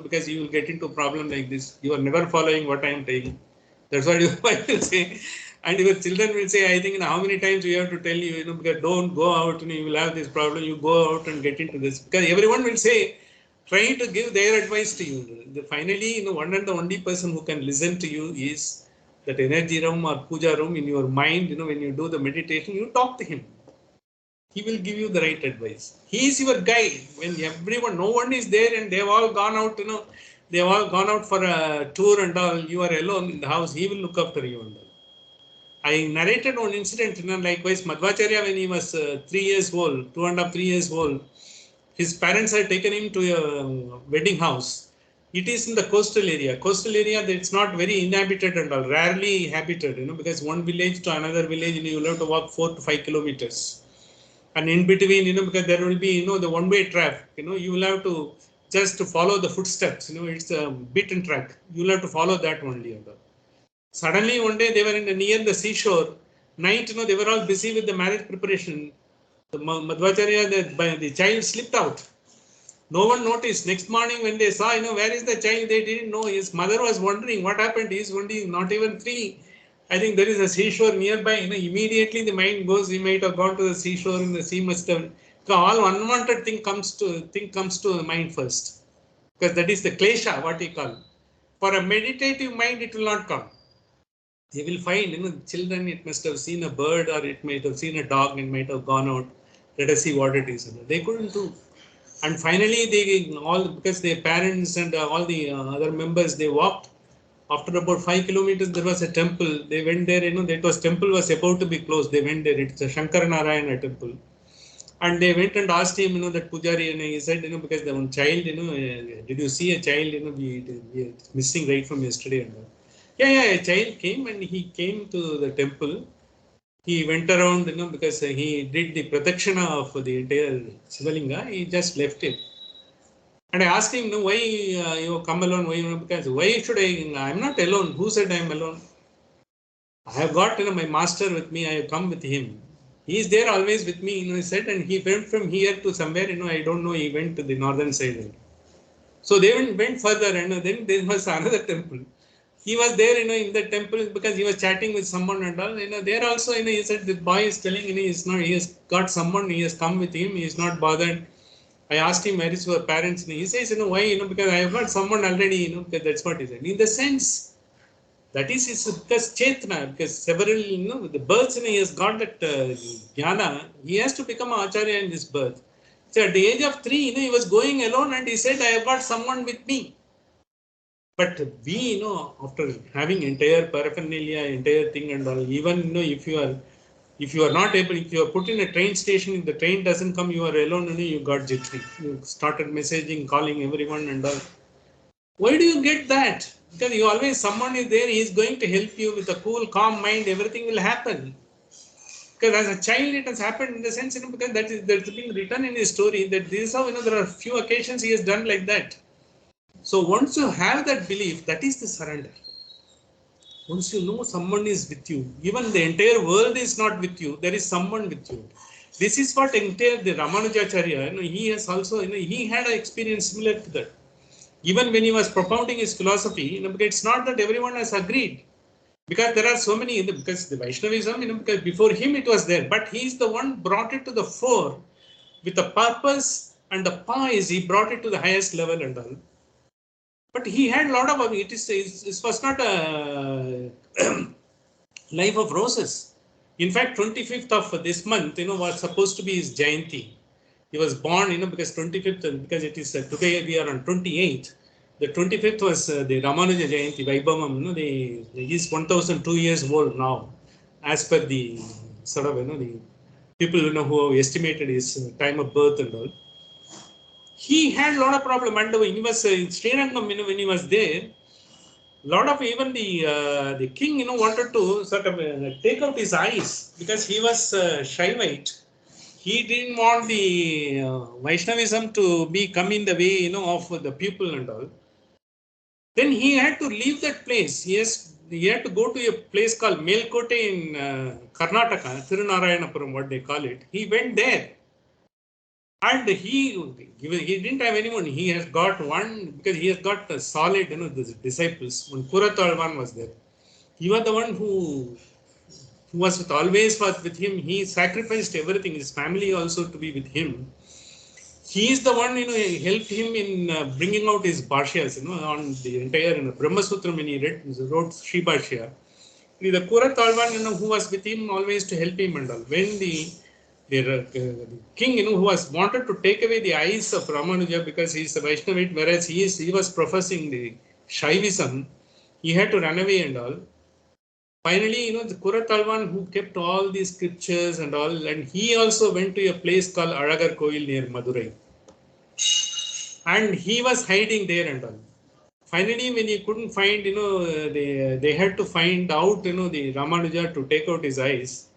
because you will get into a problem like this. You are never following what I am telling. That's what your wife will say. And your children will say, I think, how many times we have to tell you, because don't go out, you will have this problem, you go out and get into this. Because everyone will say, trying to give their advice to you. Finally, one and the only person who can listen to you is that energy room or puja room in your mind. When you do the meditation, you talk to him. He will give you the right advice. He is your guide. When everyone, no one is there and they've all gone out, they've all gone out for a tour and all, you are alone in the house, he will look after you and all. I narrated one incident, likewise, Madhvacharya, when he was 3 years old, 2.5, 3 years old, his parents had taken him to a wedding house. It is in the coastal area. Coastal area, it's not very inhabited and all, rarely habited, because one village to another village, you will have to walk 4 to 5 kilometers. And in between, because there will be, the one-way traffic, you will have to just to follow the footsteps, it's a beaten track. You will have to follow that only. Suddenly, one day they were near the seashore. Night, they were all busy with the marriage preparation. The Madhvacharya, the child slipped out. No one noticed. Next morning, when they saw, where is the child, they didn't know. His mother was wondering what happened. He's only not even 3. I think there is a seashore nearby. Immediately the mind goes. He might have gone to the seashore, and the sea must have. So all unwanted thing comes to the mind first, because that is the klesha, what we call. For a meditative mind, it will not come. They will find, children. It must have seen a bird, or it might have seen a dog, and might have gone out. Let us see what it is. They couldn't do. And finally, because their parents and all the other members, they walked. After about 5 kilometers, there was a temple. They went there, that temple was about to be closed. They went there. It's a Shankara Narayana temple. And they went and asked him, that Pujari, and he said, because the one child, did you see a child, we missing right from yesterday. Yeah, a child came, and he came to the temple. He went around, because he did the pradakshina of the entire Shivalinga. He just left it. And I asked him, why you come alone? Because why should I'm not alone. Who said I'm alone? I have got my master with me. I have come with him. He is there always with me. He said, and he went from here to somewhere. I don't know. He went to the northern side. So they went further, and then there was another temple. He was there, in the temple because he was chatting with someone and all. There also, he said the boy is telling, he is not. He has got someone. He has come with him. He is not bothered. I asked him, where is your parents? He says, why? Because I have got someone already, because that's what he said. In the sense, that is because Chetna, because several, the births, he has got that jnana, he has to become an acharya in this birth. So at the age of 3, he was going alone and he said, I have got someone with me. But we, after having entire paraphernalia, entire thing and all, even, if you are not able, if you are put in a train station, if the train doesn't come, you are alone, and you got jittery. You started messaging, calling everyone and all. Why do you get that? Because you always, someone is there, he is going to help you with a cool, calm mind, everything will happen. Because as a child, it has happened in the sense, because that's been written in his story, that this is how, there are few occasions he has done like that. So once you have that belief, that is the surrender. Once you know someone is with you, even the entire world is not with you, there is someone with you. This is what entire the Ramanujacharya, he has also, he had an experience similar to that. Even when he was propounding his philosophy, it's not that everyone has agreed. Because there are so many, because the Vaishnavism, because before him it was there, but he is the one brought it to the fore with the purpose and the poise, he brought it to the highest level and all. But he had a lot of, it was not a life of roses. In fact, 25th of this month, was supposed to be his Jayanti. He was born, because 25th, because it is today we are on 28th. The 25th was the Ramanuja Jayanti, Vaibhavam, he is 1002 years old now, as per the sort of, the people, who estimated his time of birth and all. He had a lot of problem, and when he was in Srirangam, when he was there, lot of even the king, wanted to sort of take out his eyes because he was shy-white. He didn't want the Vaishnavism to be coming the way, of the people and all. Then he had to leave that place. He had to go to a place called Melkote in Karnataka, Tirunarayanapuram, what they call it. He went there. And he didn't have anyone. He has got one because he has got a solid, the disciples. When Kuratalvan was there, he was the one who was with him. He sacrificed everything, his family also to be with him. He is the one, helped him in bringing out his bhashyas, on the entire Brahma Sutram when he wrote Sri Bhashya. The Kuratalvan, who was with him always to help him and all. When the king, who was wanted to take away the eyes of Ramanuja because he is a Vaishnavite, whereas he was professing the Shaivism, he had to run away and all. Finally, the Kuratalvan who kept all these scriptures and all, and he also went to a place called Alagar Koil near Madurai. And he was hiding there and all. Finally, when he couldn't find, they had to find out, the Ramanuja to take out his eyes,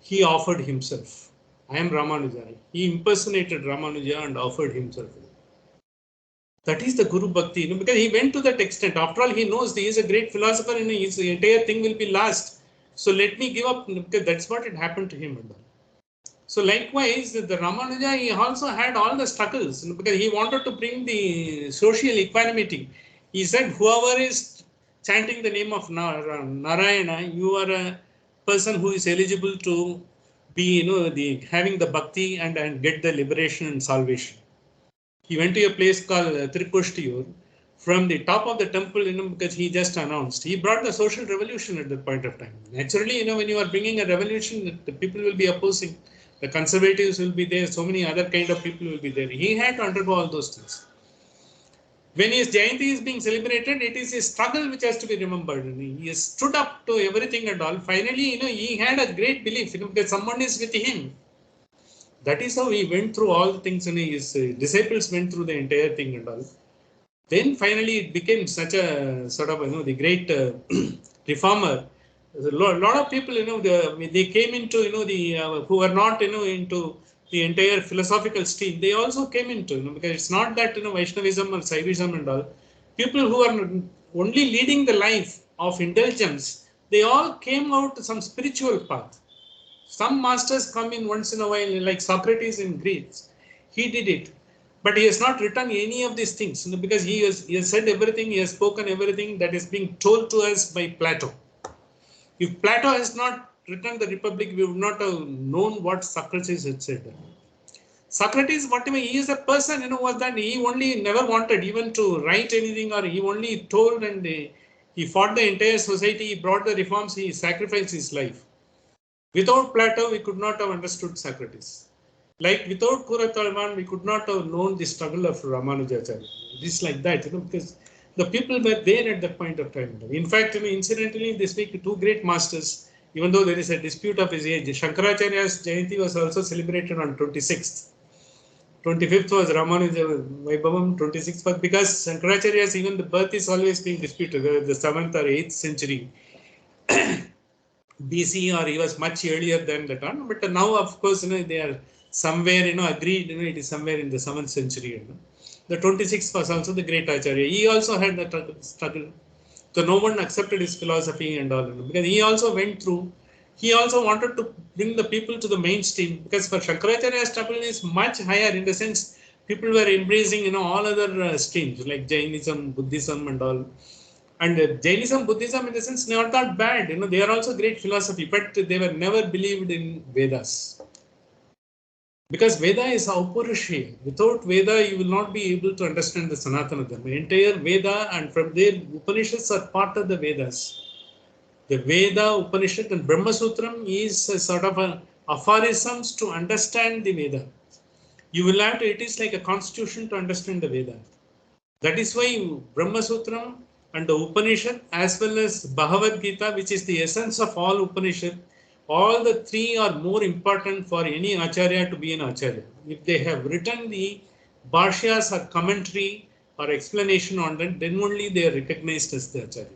he offered himself. I am Ramanuja. He impersonated Ramanuja and offered himself. That is the Guru Bhakti, because he went to that extent. After all, he knows he is a great philosopher and his entire thing will be lost. So let me give up, because that's what had happened to him. So likewise, the Ramanuja, he also had all the struggles, because he wanted to bring the social equanimity. He said, whoever is chanting the name of Narayana, you are a person who is eligible to be, having the bhakti and get the liberation and salvation. He went to a place called Tripushtiyur. From the top of the temple, because he just announced, he brought the social revolution at that point of time. Naturally, when you are bringing a revolution, the people will be opposing. The conservatives will be there. So many other kind of people will be there. He had to undergo all those things. When his Jayanti is being celebrated, it is his struggle which has to be remembered. He has stood up to everything and all. Finally, he had a great belief, because someone is with him. That is how he went through all the things, and his disciples went through the entire thing and all. Then finally it became such a sort of, the great reformer. A lot of people, they came into, who were not, into the entire philosophical stream. They also came into, because it's not that, Vaishnavism or Saivism and all. People who are only leading the life of indulgence, they all came out to some spiritual path. Some masters come in once in a while, like Socrates in Greece. He did it. But he has not written any of these things, because he has said everything, he has spoken everything that is being told to us by Plato. If Plato has not written the Republic, we would not have known what Socrates had said. Socrates, whatever, he is a person, was that he only never wanted even to write anything, or he only told, and he fought the entire society, he brought the reforms, he sacrificed his life. Without Plato, we could not have understood Socrates. Like without Kuratalvan, we could not have known the struggle of Ramanujacharya. It is like that, because the people were there at that point of time. In fact, incidentally, this week, two great masters, even though there is a dispute of his age, Shankaracharya's Jayanti was also celebrated on 26th. 25th was Ramanuja Vaibhavam, 26th was, because Shankaracharya's, even the birth is always being disputed, whether the 7th or 8th century. BC, or he was much earlier than that one. But now, of course, they are somewhere, agreed, it is somewhere in the 7th century. The 26th was also the great Acharya. He also had that struggle. So no one accepted his philosophy and all, because he also went through, he also wanted to bring the people to the mainstream, because for Shankaracharya's struggle is much higher, in the sense people were embracing, all other streams like Jainism, Buddhism and all. And Jainism, Buddhism, in the sense, not that bad. They are also great philosophy, but they were never believed in Vedas. Because Veda is Aupurusheya. Without Veda, you will not be able to understand the Sanatana Dharma. Entire Veda, and from there, Upanishads are part of the Vedas. The Veda, Upanishad, and Brahma Sutram is a sort of a aphorisms to understand the Veda. You will have to, it is like a constitution to understand the Veda. That is why Brahma Sutram and the Upanishad, as well as Bhagavad Gita, which is the essence of all Upanishad, all the three are more important for any Acharya to be an Acharya. If they have written the Bhashyas or commentary or explanation on that, then only they are recognized as the Acharya.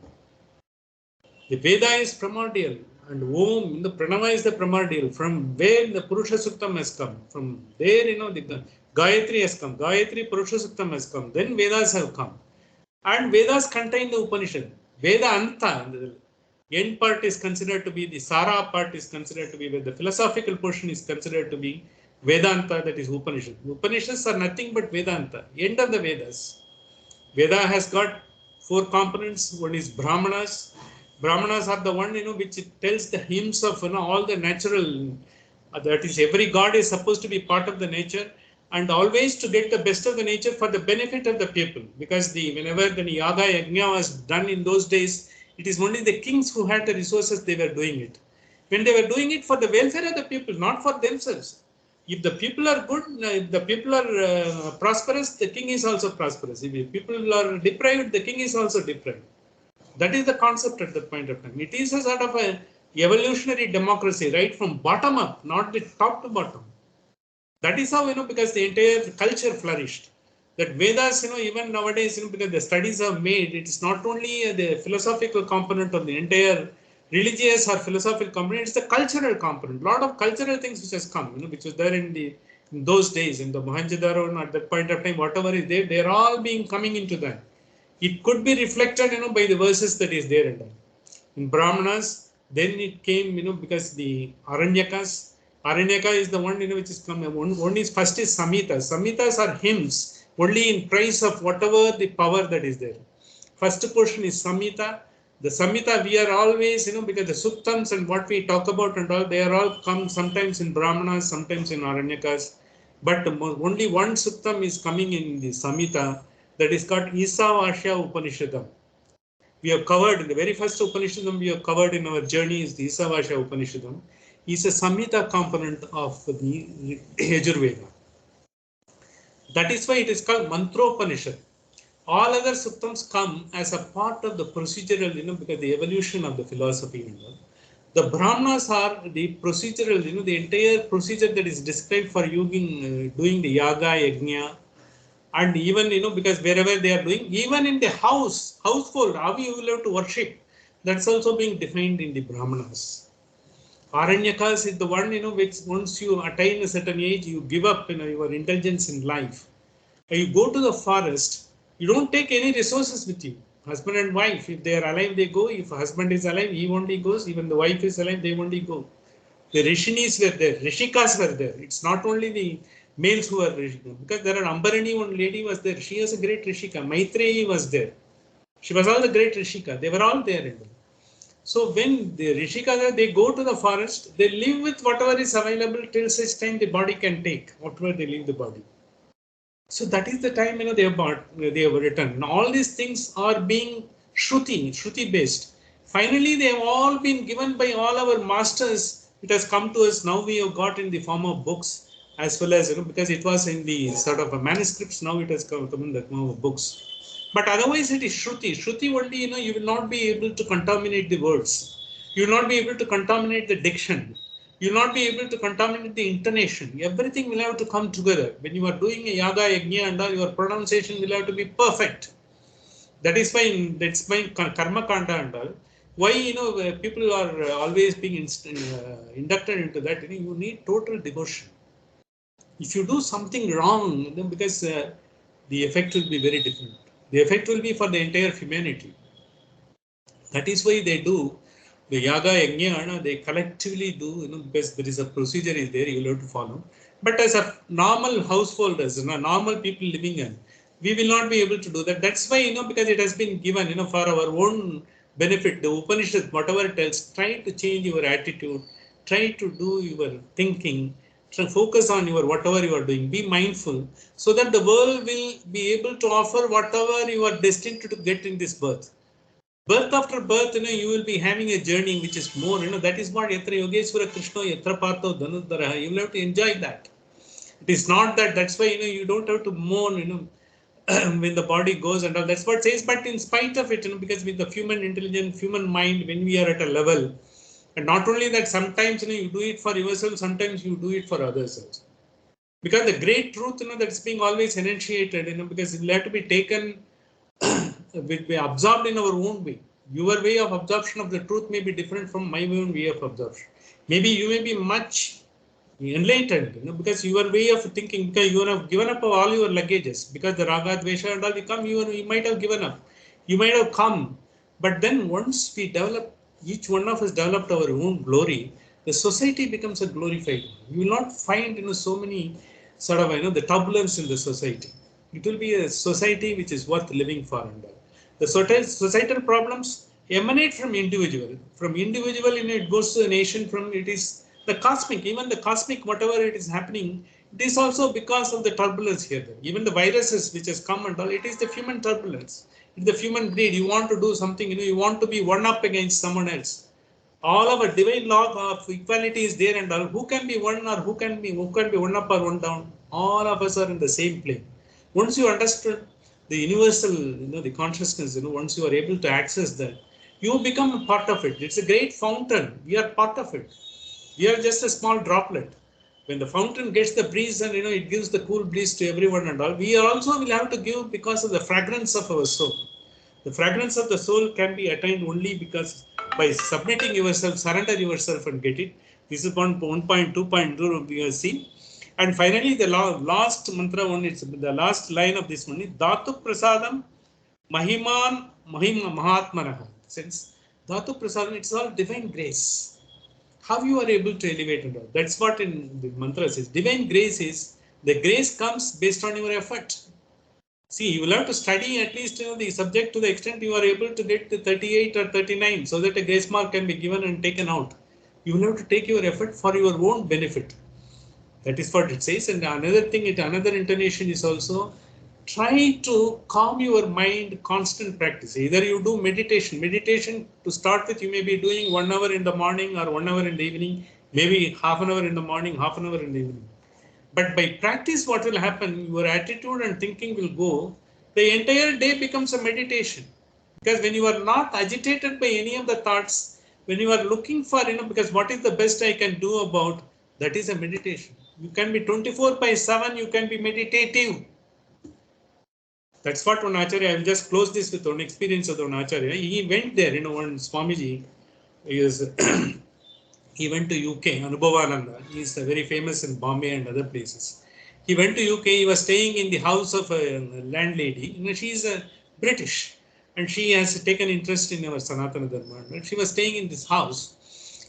The Veda is primordial, and Om, the Pranava is the primordial. From where the Purusha Suktam has come, from there, the Gayatri has come, Gayatri Purusha Suktam has come, then Vedas have come. And Vedas contain the Upanishad. Veda Anta, the end part is considered to be, the Sara part is considered to be, where the philosophical portion is considered to be Vedanta, that is Upanishads. Upanishads are nothing but Vedanta, end of the Vedas. Veda has got four components. One is Brahmanas. Brahmanas are the one, which it tells the hymns of, all the natural, that is every god is supposed to be part of the nature and always to get the best of the nature for the benefit of the people. Because whenever the yaga yajna was done in those days, it is only the kings who had the resources they were doing it. When they were doing it for the welfare of the people, not for themselves. If the people are good, if the people are prosperous, the king is also prosperous. If the people are deprived, the king is also deprived. That is the concept at that point of time. It is a sort of a evolutionary democracy, right from bottom up, not the top to bottom. That is how, because the entire culture flourished. That Vedas, even nowadays, because the studies are made, it is not only the philosophical component of the entire religious or philosophical component, it's the cultural component. A lot of cultural things which has come, which was there in those days, in the Mohenjo-daro, at that point of time, whatever is there, they're all being coming into that. It could be reflected, by the verses that is there and all. In Brahmanas, then it came, because the Aranyaka is the one, which is come. One is first is Samhitas. Samhitas are hymns, only in praise of whatever the power that is there. First portion is Samhita. The Samhita we are always, because the Suktams and what we talk about and all, they are all come sometimes in Brahmanas, sometimes in Aranyakas. But only one Suktam is coming in the Samhita, that is called Isavasya Upanishadam. We have covered in the very first Upanishadam we have covered in our journey is the Isavasya Upanishadam. Is a Samhita component of the Yajurveda. That is why it is called Mantropanishad. All other suktams come as a part of the procedural, because the evolution of the philosophy. The Brahmanas are the procedural, the entire procedure that is described for doing the yaga, yajna, and even, because wherever they are doing, even in the household, how you will have to worship, that's also being defined in the Brahmanas. Aranyakas is the one, which once you attain a certain age, you give up, your intelligence in life. And you go to the forest, you don't take any resources with you. Husband and wife, if they are alive, they go. If husband is alive, he only goes. Even the wife is alive, they only go. The Rishinis were there, Rishikas were there. It's not only the males who are Rishika, because there are Ambarani, one lady was there. She was a great Rishika. Maitreyi was there. She was all the great Rishika. They were all there. So when the Rishika, they go to the forest, they live with whatever is available till such time the body can take, whatever they leave the body. So that is the time, they have written. Now, all these things are being Shruti based. Finally, they have all been given by all our masters. It has come to us. Now we have got in the form of books as well as, because it was in the sort of manuscripts. Now it has come in the form of books. But otherwise it is Shruti. Shruti only, you will not be able to contaminate the words. You will not be able to contaminate the diction. You will not be able to contaminate the intonation. Everything will have to come together. When you are doing a yaga, yajna and all, your pronunciation will have to be perfect. That is why, that's why karma kanda and all. Why, people are always being inducted into that. You need total devotion. If you do something wrong, then because the effect will be very different. The effect will be for the entire humanity. That is why they do the yaga, yajna, they collectively do, because there is a procedure is there, you will have to follow. But as a normal householders, normal people living in, we will not be able to do that. That's why, because it has been given, for our own benefit, the Upanishads, whatever it tells, try to change your attitude, try to do your thinking, focus on your whatever you are doing, be mindful, so that the world will be able to offer whatever you are destined to get in this birth. Birth after birth, you will be having a journey which is more, that is what Yatra Yogeshwara Krishna Yatra Partho Dhanudhara, you will have to enjoy that. It is not that, that's why, you don't have to mourn, when the body goes and all, that's what it says, but in spite of it, because with the human intelligence, human mind, when we are at a level, and not only that, sometimes, you do it for yourself, sometimes you do it for others also. Because the great truth, that's being always enunciated, because it will have to be taken, will be absorbed in our own way. Your way of absorption of the truth may be different from my own way of absorption. Maybe you may be much enlightened, because your way of thinking, because you have given up all your luggages, because the raga, dvesha and all become, you might have given up. You might have come. But then once we develop, each one of us developed our own glory, the society becomes a glorified one. You will not find so many sort of the turbulence in the society. It will be a society which is worth living for. And the societal problems emanate from individual. From individual, it goes to a nation. From it is the cosmic, even the cosmic, whatever it is happening, it is also because of the turbulence here. Even the viruses which has come and all, it is the human turbulence. It's the human greed. You want to do something, you want to be one up against someone else. All of a divine law of equality is there, and all. Who can be one or who can be one up or one down? All of us are in the same plane. Once you understood the universal, the consciousness, once you are able to access that, you become a part of it. It's a great fountain. We are part of it. We are just a small droplet. When the fountain gets the breeze and it gives the cool breeze to everyone and all, we also will have to give because of the fragrance of our soul. The fragrance of the soul can be attained only because by submitting yourself, surrender yourself and get it. This is 1.2.0 we have seen. And finally, the last mantra one, it's the last line of this one is Dhatu Prasadam Mahiman Mahima Mahatmanaha. Since Dhatu Prasadam, it's all divine grace. How you are able to elevate it all. That's what in the mantra says. Divine grace is, the grace comes based on your effort. See, you will have to study at least the subject to the extent you are able to get to 38 or 39 so that a grace mark can be given and taken out. You will have to take your effort for your own benefit. That is what it says. And another thing, another intonation is also try to calm your mind, constant practice. Either you do meditation. Meditation to start with, you may be doing 1 hour in the morning or 1 hour in the evening, maybe half an hour in the morning, half an hour in the evening. But by practice, what will happen, your attitude and thinking will go, the entire day becomes a meditation. Because when you are not agitated by any of the thoughts, when you are looking for, because what is the best I can do about, that is a meditation. You can be 24/7, you can be meditative. That's what one Acharya, I will just close this with one experience of one Acharya. He went there, one Swamiji, he went to UK, Anubhavananda. He is very famous in Bombay and other places. He went to UK, he was staying in the house of a landlady. She is a British and she has taken interest in our Sanatana Dharma. And she was staying in this house.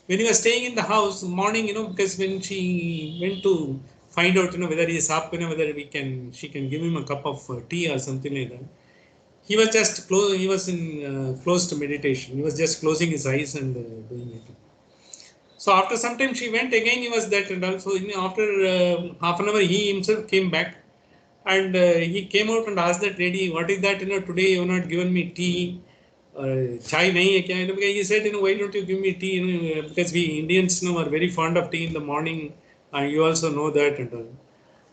When he was staying in the house, morning, because when she went to find out, whether he is up, whether she can give him a cup of tea or something like that. He was just he was in close to meditation. He was just closing his eyes and doing it. So after some time she went again, he was that, and also after half an hour he himself came back and he came out and asked that lady, what is that, today you have not given me tea, chai nahi hai kya? Because he said, why don't you give me tea, because we Indians are very fond of tea in the morning, and you also know that and all.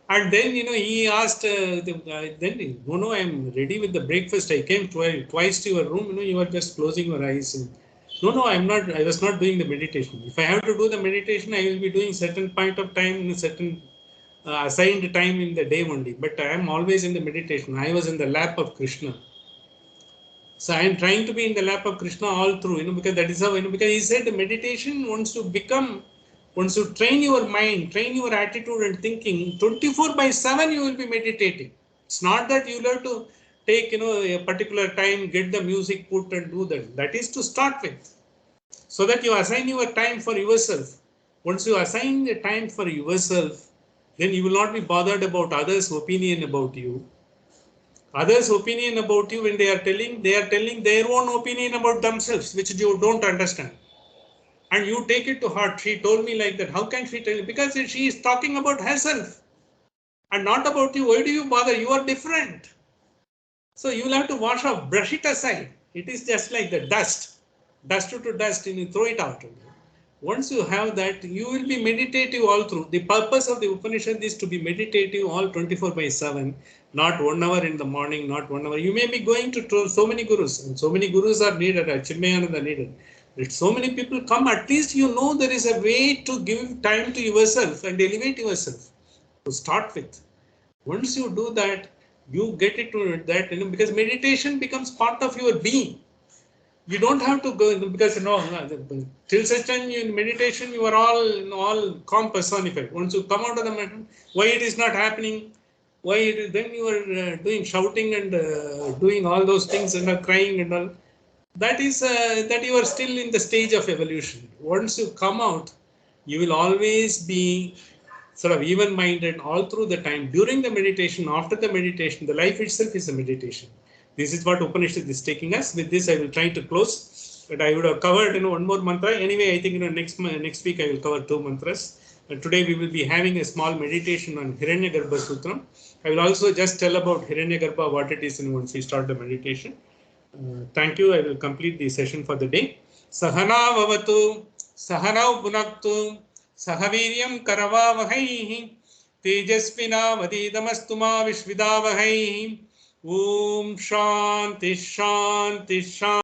And then, he asked, then, no, I am ready with the breakfast. I came twice to your room, you are just closing your eyes. And, no, I was not doing the meditation. If I have to do the meditation, I will be doing certain point of time in a certain assigned time in the day only. But I am always in the meditation. I was in the lap of Krishna. So I am trying to be in the lap of Krishna all through, because that is how, because he said the meditation once you train your mind, train your attitude and thinking, 24/7 you will be meditating. It's not that you will have to take, a particular time, get the music put and do that. That is to start with. So that you assign your time for yourself. Once you assign the time for yourself, then you will not be bothered about others' opinion about you. Others' opinion about you, when they are telling their own opinion about themselves, which you don't understand. And you take it to heart. She told me like that. How can she tell you? Because she is talking about herself and not about you. Why do you bother? You are different. So you will have to wash off, brush it aside. It is just like the dust to dust, and you throw it out. Once you have that, you will be meditative all through. The purpose of the Upanishad is to be meditative all 24/7, not 1 hour in the morning, not 1 hour. You may be going to so many gurus, and so many gurus are needed, Chinmayananda needed. If so many people come, at least there is a way to give time to yourself and elevate yourself to start with. Once you do that, you get into that, because meditation becomes part of your being. You don't have to go, because till such time in meditation you are all calm personified. Once you come out of the meditation, why it is not happening, then you are doing shouting and doing all those things and crying and all. That is that you are still in the stage of evolution. Once you come out, You will always be sort of even-minded all through the time. During the meditation, after the meditation, the life itself is a meditation. This is what Upanishad is taking us. With this, I will try to close. But I would have covered, one more mantra. Anyway, I think next week I will cover 2 mantras. And today we will be having a small meditation on Hiranyagarbha Sutram. I will also just tell about Hiranyagarbha, what it is, and once we start the meditation. Thank you. I will complete the session for the day. Sahana vavatu, sahanau punaktu, sahaviryam karavavahaihi, tejasvina vadidamastuma vishvidavahaihi. Om Shanti Shanti Shanti.